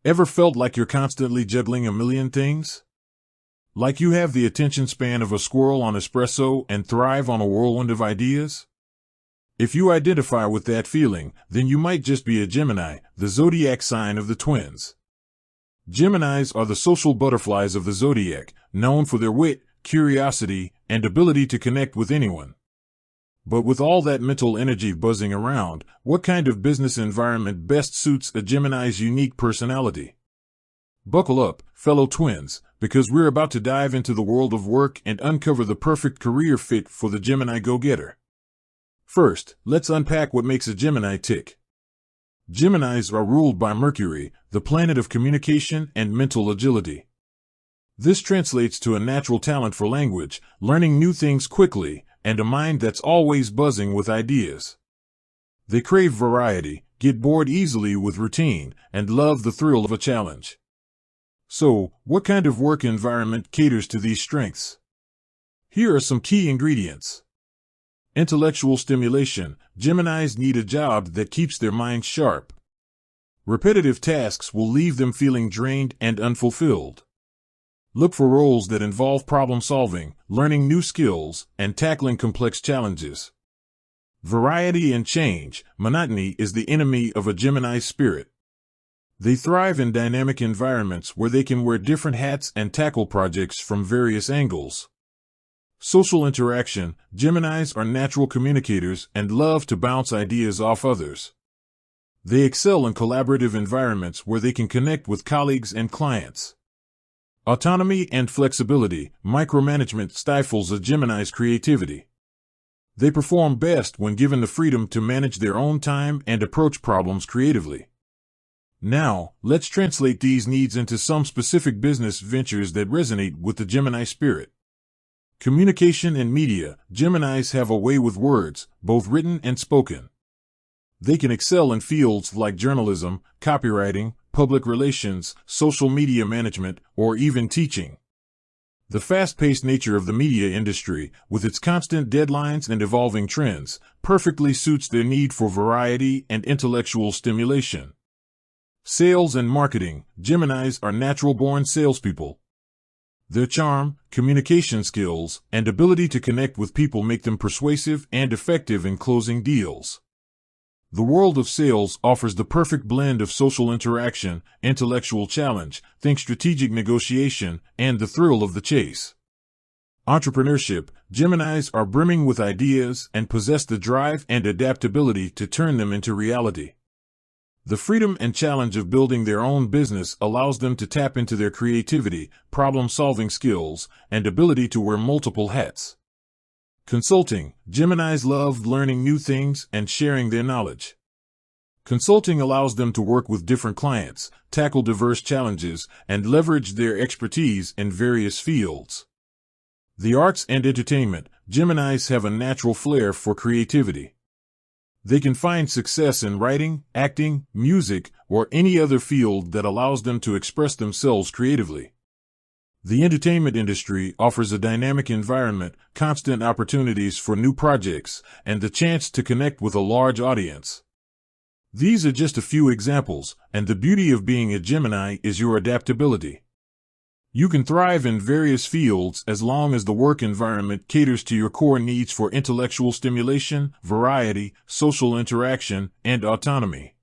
Ever felt like you're constantly juggling a million things? Like you have the attention span of a squirrel on espresso and thrive on a whirlwind of ideas? If you identify with that feeling, then you might just be a Gemini, the zodiac sign of the twins. Geminis are the social butterflies of the zodiac, known for their wit, curiosity, and ability to connect with anyone. But with all that mental energy buzzing around, what kind of business environment best suits a Gemini's unique personality? Buckle up, fellow twins, because we're about to dive into the world of work and uncover the perfect career fit for the Gemini go-getter. First, let's unpack what makes a Gemini tick. Geminis are ruled by Mercury, the planet of communication and mental agility. This translates to a natural talent for language, learning new things quickly, and a mind that's always buzzing with ideas. They crave variety, get bored easily with routine, and love the thrill of a challenge. So, what kind of work environment caters to these strengths? Here are some key ingredients. Intellectual stimulation. Geminis need a job that keeps their minds sharp. Repetitive tasks will leave them feeling drained and unfulfilled. Look for roles that involve problem solving, learning new skills, and tackling complex challenges. Variety and change. Monotony is the enemy of a Gemini's spirit. They thrive in dynamic environments where they can wear different hats and tackle projects from various angles. Social interaction. Geminis are natural communicators and love to bounce ideas off others. They excel in collaborative environments where they can connect with colleagues and clients. Autonomy and flexibility. Micromanagement stifles a Gemini's creativity. They perform best when given the freedom to manage their own time and approach problems creatively. Now, let's translate these needs into some specific business ventures that resonate with the Gemini spirit. Communication and media. Geminis have a way with words, both written and spoken. They can excel in fields like journalism, copywriting, public relations, social media management, or even teaching. The fast-paced nature of the media industry, with its constant deadlines and evolving trends, perfectly suits their need for variety and intellectual stimulation. Sales and marketing. Geminis are natural-born salespeople. Their charm, communication skills, and ability to connect with people make them persuasive and effective in closing deals. The world of sales offers the perfect blend of social interaction, intellectual challenge, think strategic negotiation, and the thrill of the chase. Entrepreneurship. Geminis are brimming with ideas and possess the drive and adaptability to turn them into reality. The freedom and challenge of building their own business allows them to tap into their creativity, problem-solving skills, and ability to wear multiple hats. Consulting. Geminis love learning new things and sharing their knowledge. Consulting allows them to work with different clients, tackle diverse challenges, and leverage their expertise in various fields. The arts and entertainment. Geminis have a natural flair for creativity. They can find success in writing, acting, music, or any other field that allows them to express themselves creatively. The entertainment industry offers a dynamic environment, constant opportunities for new projects, and the chance to connect with a large audience. These are just a few examples, and the beauty of being a Gemini is your adaptability. You can thrive in various fields as long as the work environment caters to your core needs for intellectual stimulation, variety, social interaction, and autonomy.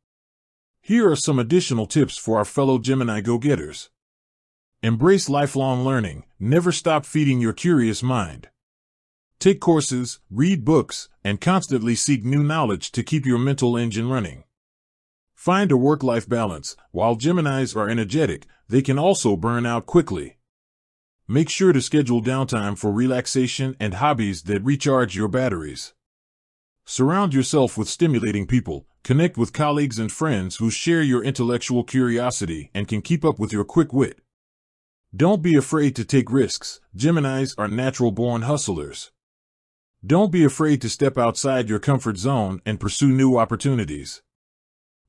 Here are some additional tips for our fellow Gemini go-getters. Embrace lifelong learning. Never stop feeding your curious mind. Take courses, read books, and constantly seek new knowledge to keep your mental engine running. Find a work-life balance. While Geminis are energetic, they can also burn out quickly. Make sure to schedule downtime for relaxation and hobbies that recharge your batteries. Surround yourself with stimulating people. Connect with colleagues and friends who share your intellectual curiosity and can keep up with your quick wit. Don't be afraid to take risks. Geminis are natural-born hustlers. Don't be afraid to step outside your comfort zone and pursue new opportunities.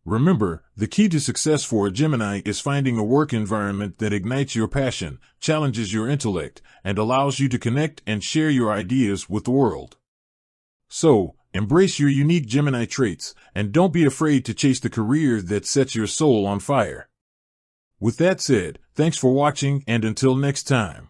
Remember, the key to success for a Gemini is finding a work environment that ignites your passion, challenges your intellect, and allows you to connect and share your ideas with the world. So, embrace your unique Gemini traits, and don't be afraid to chase the career that sets your soul on fire. With that said, thanks for watching, and until next time.